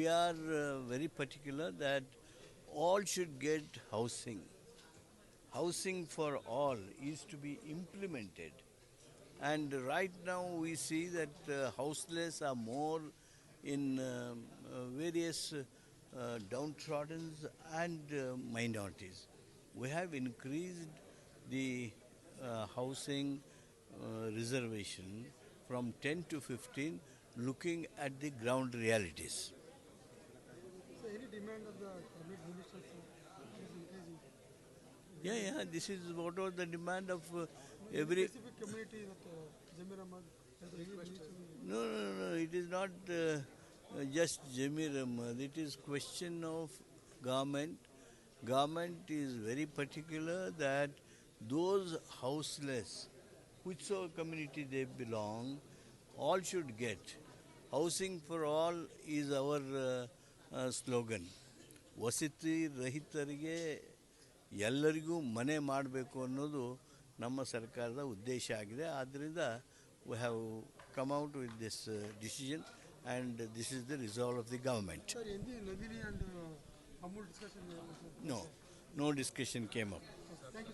we are very particular that all should get housing. Housing for all is to be implemented. And right now we see that houseless are more in various downtrodden and minorities. We have increased the housing reservation from 10 to 15, looking at the ground realities. So any demand of the cabinet ministers is increasing. Yeah, this is what was the demand of Any every. specific community that Jamir Ahmad has requested? No. It is not just Jamir Ahmad. It is question of government. Government is very particular that those houseless, whichever community they belong, all should get. Housing for all is our slogan. ವಸತಿ ರಹಿತರಿಗೆ ಎಲ್ಲರಿಗೂ ಮನೆ ಮಾಡಬೇಕು ಅನ್ನೋದು ನಮ್ಮ ಸರ್ಕಾರದ ಉದ್ದೇಶ ಆಗಿದೆ. ಆದ್ದರಿಂದ we have come out with this decision, and this is the resolve of the government. Sir, any Nadini and Amul discussion? No discussion came up. Thank you.